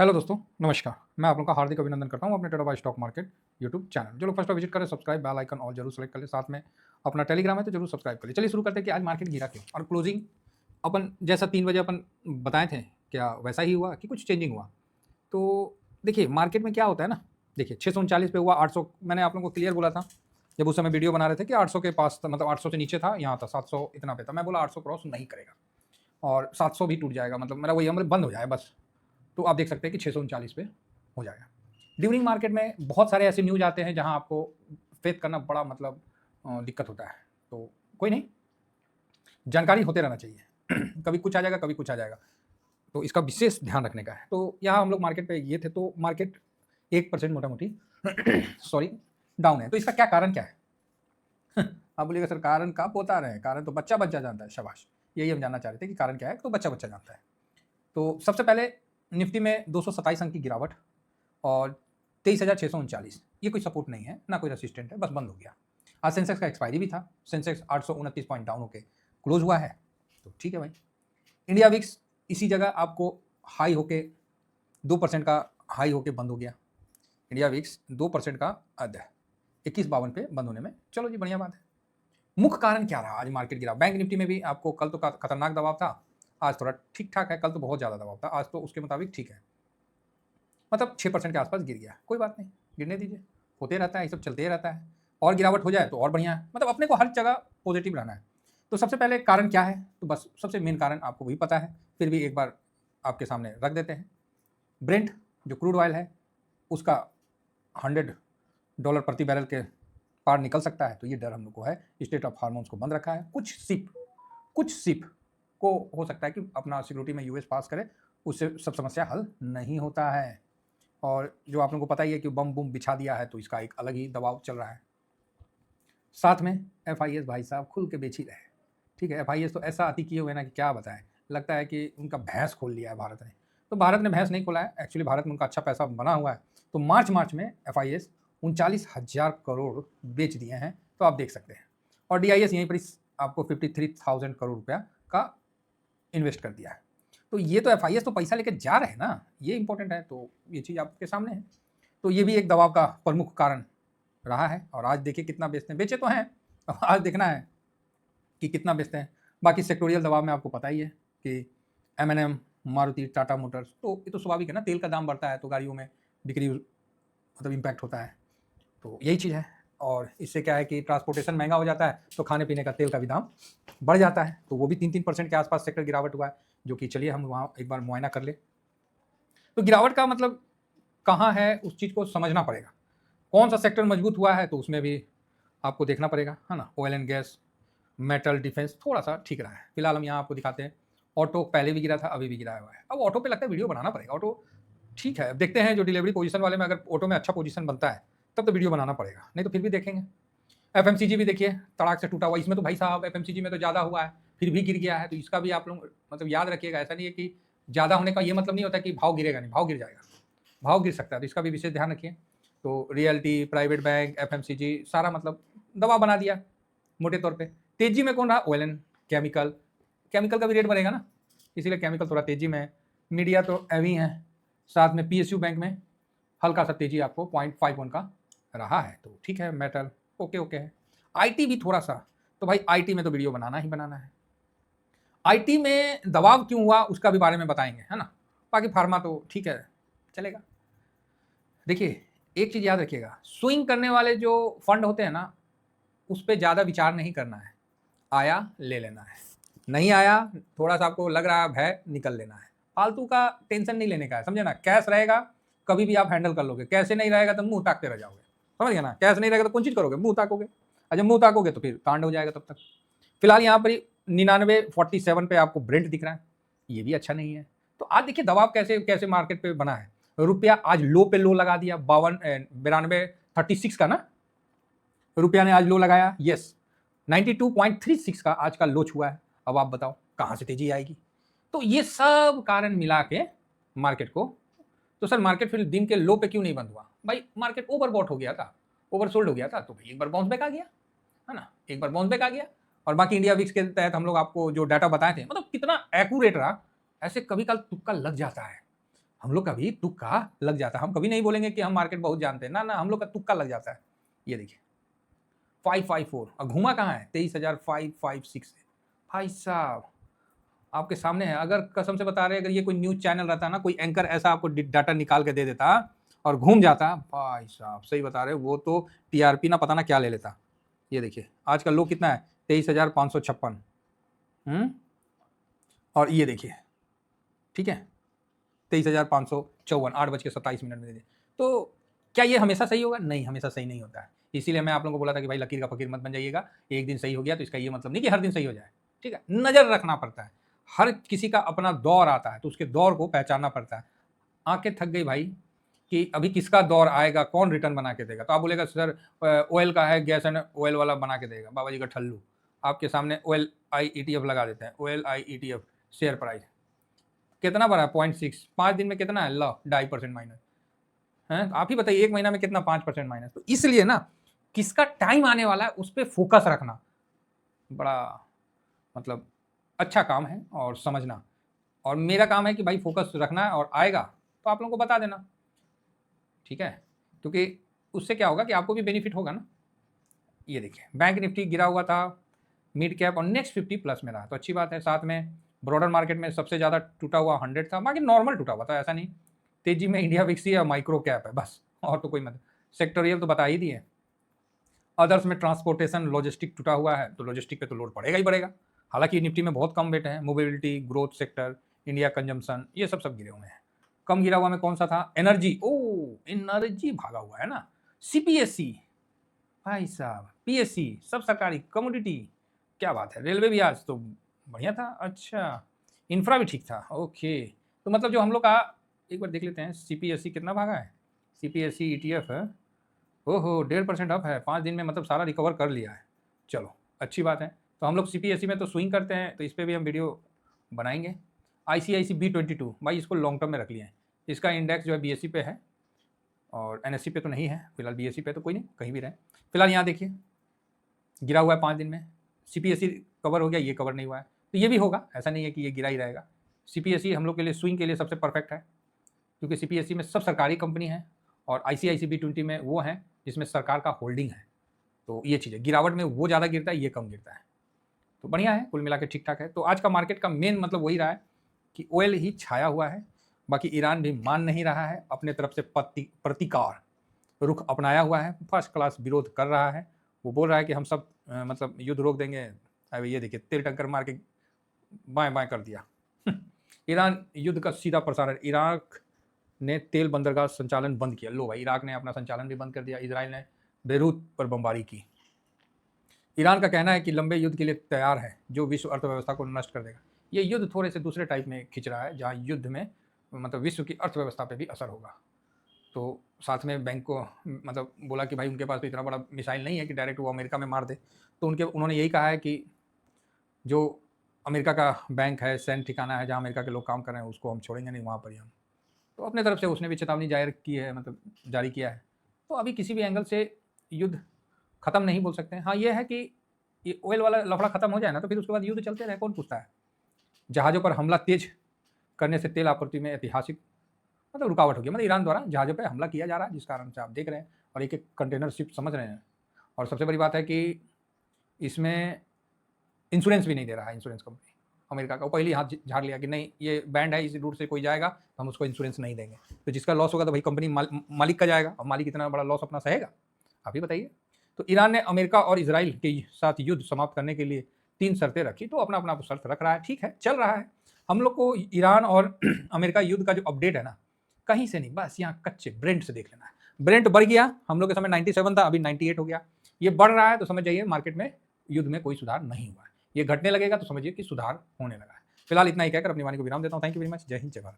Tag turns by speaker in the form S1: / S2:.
S1: Hello दोस्तों, नमस्कार। मैं आप लोगों का हार्दिक अभिनंदन करता हूं अपने trader by stock market YouTube channel. जो लोग फर्स्ट बार विजिट करें, सब्सक्राइब बेल आइकन ऑल जरूर सेलेक्ट कर लें। साथ में अपना टेलीग्राम है तो जरूर सब्सक्राइब कर लें। चलिए शुरू करते हैं कि आज मार्केट गिरा क्यों और क्लोजिंग अपन जैसा 3 बजे अपन बताए थे, क्या वैसा ही हुआ कि कुछ चेंजिंग हुआ? तो देखिए मार्केट में क्या होता है ना, देखिए 639 पे हुआ, 800 मैंने आप लोगों को क्लियर बोला था जब उस समय वीडियो बना रहे थे कि 800 के पास था, मतलब 800 से नीचे था, यहाँ था 700 इतना पे था। मैं बोला 800 क्रॉस नहीं करेगा और 700 भी टूट जाएगा, मतलब मेरा वही मतलब बंद हो जाए बस। तो आप देख सकते हैं कि 639 पे हो जाएगा। ड्यूरिंग मार्केट में बहुत सारे ऐसे न्यूज आते हैं जहां आपको फेथ करना बड़ा मतलब दिक्कत होता है। तो कोई नहीं, जानकारी होते रहना चाहिए कभी कुछ आ जाएगा, कभी कुछ आ जाएगा, तो इसका विशेष ध्यान रखने का है। तो यहाँ हम लोग मार्केट पे ये थे, तो मार्केट 1% मोटा मोटी सॉरी डाउन है। तो इसका क्या कारण क्या है? आप बोलिएगा सर कारण कब बता रहे हैं, कारण तो बच्चा बच्चा जानता है। शाबाश, यही हम जानना चाह रहे थे कि कारण क्या है, तो बच्चा बच्चा जानता है। तो सबसे पहले निफ्टी में 227 अंक की गिरावट और 23,639, ये कोई सपोर्ट नहीं है ना कोई रेसिस्टेंट है, बस बंद हो गया। आज सेंसेक्स का एक्सपायरी भी था, सेंसेक्स 829 पॉइंट डाउन होके क्लोज हुआ है, तो ठीक है भाई। इंडिया विक्स इसी जगह आपको हाई होके 2% का हाई होके बंद हो गया। इंडिया विक्स 2% का अध 2152 पे बंद होने में, चलो जी बढ़िया बात है। मुख्य कारण क्या रहा आज मार्केट गिरा? बैंक निफ्टी में भी आपको कल तो खतरनाक दबाव था, आज थोड़ा ठीक ठाक है, कल तो बहुत ज़्यादा दबाव था, आज तो उसके मुताबिक ठीक है, मतलब 6% के आसपास गिर गया। कोई बात नहीं, गिरने दीजिए, होते रहता है, ये सब चलते ही रहता है। और गिरावट हो जाए तो और बढ़िया है, मतलब अपने को हर जगह पॉजिटिव रहना है। तो सबसे पहले कारण क्या है, तो बस सबसे मेन कारण आपको वही पता है, फिर भी एक बार आपके सामने रख देते हैं। ब्रेंट जो क्रूड ऑयल है उसका $100 प्रति बैरल के पार निकल सकता है, तो ये डर हम लोग को है। स्टेट ऑफ हार्मोन्स को बंद रखा है, कुछ सिप को हो सकता है कि अपना सिक्योरिटी में यूएस पास करे, उससे सब समस्या हल नहीं होता है। और जो आप लोगों को पता ही है कि बम बुम बिछा दिया है, तो इसका एक अलग ही दबाव चल रहा है। साथ में FIS भाई साहब खुल के बेच ही रहे हैं, ठीक है। FIS तो ऐसा अति किए हुए ना कि क्या बताएं, लगता है कि उनका भैंस खोल लिया है भारत ने। तो भारत ने भैंस नहीं खोला है, एक्चुअली भारत में उनका अच्छा पैसा बना हुआ है। तो मार्च में FIS 39,000 करोड़ बेच दिए हैं, तो आप देख सकते हैं। और DIS यहीं पर आपको 53,000 करोड़ रुपया का इन्वेस्ट कर दिया है। तो ये तो FIS तो पैसा लेके जा रहे हैं ना, ये इंपॉर्टेंट है। तो ये चीज़ आपके सामने है। तो ये भी एक दबाव का प्रमुख कारण रहा है। और आज देखिए कितना बेचते हैं, बेचे तो हैं, अब आज देखना है कि कितना बेचते हैं। बाकी सेक्टोरियल दबाव में आपको पता ही है कि M&M, मारुति, टाटा मोटर्स, तो ये तो स्वाभाविक है ना, तेल का दाम बढ़ता है तो गाड़ियों में बिक्री मतलब इम्पैक्ट होता है, तो यही चीज़ है। और इससे क्या है कि ट्रांसपोर्टेशन महंगा हो जाता है, तो खाने पीने का तेल का भी दाम बढ़ जाता है। तो वो भी 3% के आसपास सेक्टर गिरावट हुआ है, जो कि चलिए हम वहाँ एक बार मुआयना कर ले। तो गिरावट का मतलब कहाँ है, उस चीज़ को समझना पड़ेगा। कौन सा सेक्टर मजबूत हुआ है, तो उसमें भी आपको देखना पड़ेगा, है ना। Oil and gas, metal, defence थोड़ा सा ठीक रहा है। फिलहाल हम यहाँ आपको दिखाते हैं। ऑटो पहले भी गिरा था, अभी भी गिरा हुआ है। अब ऑटो पे लगता है वीडियो बनाना पड़ेगा। ऑटो ठीक है, अब देखते हैं जो डिलीवरी पोजीशन वाले में अगर ऑटो में अच्छा पोजीशन बनता है तब तो वीडियो बनाना पड़ेगा, नहीं तो फिर भी देखेंगे। FMCG भी देखिए तड़ाक से टूटा हुआ, इसमें तो भाई साहब FMCG में तो ज़्यादा हुआ है, फिर भी गिर गया है। तो इसका भी आप लोग मतलब याद रखिएगा, ऐसा नहीं है कि ज़्यादा होने का ये मतलब नहीं होता कि भाव गिरेगा नहीं, भाव गिर जाएगा, भाव गिर सकता है, तो इसका भी विशेष ध्यान रखिए। तो रियल्टी, प्राइवेट बैंक, FMCG सारा मतलब दबाव बना दिया मोटे तौर पे। तेजी में कौन रहा? ऑयल एंड केमिकल, केमिकल का भी रेट बढ़ेगा ना, इसीलिए केमिकल थोड़ा तेजी में है। मीडिया तो एवी है, साथ में PSU बैंक में हल्का सा तेजी आपको 0.51 का रहा है, तो ठीक है। मेटल ओके है। IT भी थोड़ा सा, तो भाई IT में तो वीडियो बनाना ही बनाना है। IT में दबाव क्यों हुआ उसका भी बारे में बताएंगे, है ना। बाकी फार्मा तो ठीक है, चलेगा। देखिए एक चीज़ याद रखिएगा, स्विंग करने वाले जो फंड होते हैं ना, उस पर ज़्यादा विचार नहीं करना है, आया ले लेना है, नहीं आया थोड़ा सा आपको लग रहा है भय, निकल लेना है। फालतू का टेंशन नहीं लेने का है, समझे ना। कैश रहेगा कभी भी आप हैंडल कर लोगे, कैसे नहीं रहेगा तो मुंह ताकते रह जाओगे, समझ गए ना। कैश नहीं रहेगा तो कौन चीज़ करोगे, मुंह ताकोगे, और जब मुंह ताकोगे तो फिर कांड हो जाएगा तब तक। फिलहाल यहाँ पर 99.47 पे आपको ब्रेंट दिख रहा है, ये भी अच्छा नहीं है। तो आज देखिए दबाव कैसे कैसे मार्केट पे बना है। रुपया आज लो पे लो लगा दिया, 92 36 का ना, रुपया ने आज लो लगाया। यस, 92.36 का आज का लो छुआ है। अब आप बताओ कहां से तेजी आएगी। तो ये सब कारण मिला के मार्केट को, तो सर मार्केट फिर दिन के लो पे क्यों नहीं बंद हुआ? भाई मार्केट ओवरबॉट हो गया था, ओवरसोल्ड हो गया था, तो भाई एक बार बाउंस बैक आ गया, है ना, एक बार बाउंस बैक आ गया। और बाकी इंडिया विक्स के तहत हम लोग आपको जो डाटा बताए थे, मतलब कितना एक्यूरेट रहा। ऐसे कभी कल तुक्का लग जाता है, हम लोग का भी तुक्का लग जाता है। हम कभी नहीं बोलेंगे कि हम मार्केट बहुत जानते हैं, ना हम लोग का तुक्का लग जाता है। ये देखिए 554 और घूमा कहाँ है 23,556 है। भाई साहब आपके सामने है। अगर कसम से बता रहे अगर ये कोई न्यूज चैनल रहता ना, कोई एंकर ऐसा आपको डाटा निकाल के दे देता और घूम जाता, भाई साहब सही बता रहे वो तो टीआरपी ना पता ना क्या ले लेता। ये देखिए आज का लो कितना है 23,556। और ये देखिए ठीक है 23,554 8:27 में दे दिए। तो क्या ये हमेशा सही होगा? नहीं, हमेशा सही नहीं होता है। इसीलिए मैं आप लोगों को बोला था कि भाई लकीर का फकीर मत बन जाइएगा। एक दिन सही हो गया तो इसका ये मतलब नहीं कि हर दिन सही हो जाए। ठीक है, नजर रखना पड़ता है। हर किसी का अपना दौर आता है तो उसके दौर को पहचानना पड़ता है। आंखें थक गई भाई कि अभी किसका दौर आएगा, कौन रिटर्न बना के देगा। तो आप बोलेगा सर ऑयल का है, गैस एंड ऑयल वाला बना के देगा। बाबा जी का ठल्लू आपके सामने ऑयल आई ETF लगा देते हैं। Oil I ETF share price कितना बढ़ा है 0.6। 5 दिन में कितना है? लो 2.5% माइनस है। आप ही बताइए एक महीना में कितना 5% माइनस। तो इसलिए ना किसका टाइम आने वाला है उस पर फोकस रखना बड़ा मतलब अच्छा काम है और समझना। और मेरा काम है कि भाई फोकस रखना है और आएगा तो आप लोगों को बता देना। ठीक है, क्योंकि उससे क्या होगा कि आपको भी बेनिफिट होगा ना। ये देखिए बैंक निफ्टी गिरा हुआ था, मिड कैप और नेक्स्ट 50 प्लस में रहा तो अच्छी बात है। साथ में ब्रॉडर मार्केट में सबसे ज़्यादा टूटा हुआ 100 था, बाकी नॉर्मल टूटा हुआ था, ऐसा नहीं। तेजी में इंडिया विक्सी या माइक्रो कैप है बस, और तो कोई मतलब। सेक्टोरियल तो बता ही दिए। अदर्स में ट्रांसपोर्टेशन लॉजिस्टिक टूटा हुआ है तो लॉजिस्टिक पे तो लोड पड़ेगा ही पड़ेगा। हालांकि निफ्टी में बहुत कम वेट है। Mobility, growth sector, India consumption, ये सब गिरे हुए हैं। कम गिरा हुआ में कौन सा था? एनर्जी। ओ एनर्जी भागा हुआ है ना। CPSE भाई साहब, PSE सब सरकारी कमोडिटी, क्या बात है। रेलवे भी आज तो बढ़िया था। अच्छा इंफ्रा भी ठीक था। ओके तो मतलब जो हम लोग का एक बार देख लेते हैं CPSE कितना भागा है। CPSE ETF है, ओहो 1.5% अप है 5 दिन में, मतलब सारा रिकवर कर लिया है। चलो अच्छी बात है। तो हम लोग CPSE में तो स्विंग करते हैं तो इस पर भी हम वीडियो बनाएंगे। ICICI B22 भाई इसको लॉन्ग टर्म में रख लिया है। इसका इंडेक्स जो है BSE पे है और NSE पे तो नहीं है फिलहाल। BSE पे तो कोई नहीं, कहीं भी रहे। फिलहाल यहाँ देखिए गिरा हुआ है 5 दिन में। CPSE कवर हो गया, ये कवर नहीं हुआ है तो ये भी होगा, ऐसा नहीं है कि ये गिरा ही रहेगा। CPSE हम लोग के लिए स्विंग के लिए सबसे परफेक्ट है क्योंकि CPSE में सब सरकारी कंपनी है और ICICI B20 में वो है जिसमें सरकार का होल्डिंग है। तो ये चीज़ है, गिरावट में वो ज़्यादा गिरता है, ये कम गिरता है। तो बढ़िया है, कुल मिला के ठीक ठाक है। तो आज का मार्केट का मेन मतलब वही रहा है कि ऑयल ही छाया हुआ है। बाकी ईरान भी मान नहीं रहा है, अपने तरफ से प्रतिकार रुख अपनाया हुआ है, फर्स्ट क्लास विरोध कर रहा है। वो बोल रहा है कि हम सब मतलब युद्ध रोक देंगे। अभी ये देखिए तेल टंकर मार के बाएं बाएं कर दिया। ईरान युद्ध का सीधा प्रसारण। इराक ने तेल बंदरगाह संचालन बंद किया। लो भाई इराक ने अपना संचालन भी बंद कर दिया। इजराइल ने बेरूत पर बमबारी की। ईरान का कहना है कि लंबे युद्ध के लिए तैयार है जो विश्व अर्थव्यवस्था को नष्ट कर देगा। ये युद्ध थोड़े से दूसरे टाइप में खिंच रहा है जहाँ युद्ध में मतलब विश्व की अर्थव्यवस्था पे भी असर होगा। तो साथ में बैंक को मतलब बोला कि भाई उनके पास तो इतना बड़ा मिसाइल नहीं है कि डायरेक्ट वो अमेरिका में मार दे। तो उन्होंने यही कहा है कि जो अमेरिका का बैंक है, सैन्य ठिकाना है जहाँ अमेरिका के लोग काम कर रहे हैं, उसको हम छोड़ेंगे नहीं, वहाँ पर ही हम। तो अपने तरफ से उसने भी चेतावनी जाहिर की है, मतलब जारी किया है। तो अभी किसी भी एंगल से युद्ध खत्म नहीं बोल सकते हैं। हाँ ये है कि ये ऑयल वाला लफड़ा खत्म हो जाए ना तो फिर उसके बाद युद्ध चलते रहे, कौन पूछता है। जहाज़ों पर हमला तेज करने से तेल आपूर्ति में ऐतिहासिक मतलब रुकावट होगी। मतलब ईरान द्वारा जहाज़ों पर हमला किया जा रहा है जिस कारण से आप देख रहे हैं और एक एक कंटेनर शिप समझ रहे हैं। और सबसे बड़ी बात है कि इसमें इंश्योरेंस भी नहीं दे रहा है इंश्योरेंस कंपनी अमेरिका का। वो पहले हाथ झाड़ लिया कि नहीं ये बैंड है, इस रूट से कोई जाएगा तो हम उसको इंश्योरेंस नहीं देंगे। तो जिसका लॉस होगा तो भाई कंपनी मालिक का जाएगा। और मालिक इतना बड़ा लॉस अपना सहेगा? आप ही बताइए। तो ईरान ने अमेरिका और इजराइल के साथ युद्ध समाप्त करने के लिए 3 शर्तें रखी। तो अपना अपना शर्त रख रहा है, ठीक है, चल रहा है। हम लोग को ईरान और अमेरिका युद्ध का जो अपडेट है ना कहीं से नहीं, बस यहाँ कच्चे ब्रेंट से देख लेना है। ब्रेंट बढ़ गया, हम लोग के समय 97 था, अभी 98 हो गया। ये बढ़ रहा है तो समझ जाइए मार्केट में युद्ध में कोई सुधार नहीं हुआ है। ये घटने लगेगा तो समझिए कि सुधार होने लगा है। फिलहाल इतना ही कहकर अपनी वाणी को विराम देता हूँ। Thank you very much. जय हिंद, जय भारत।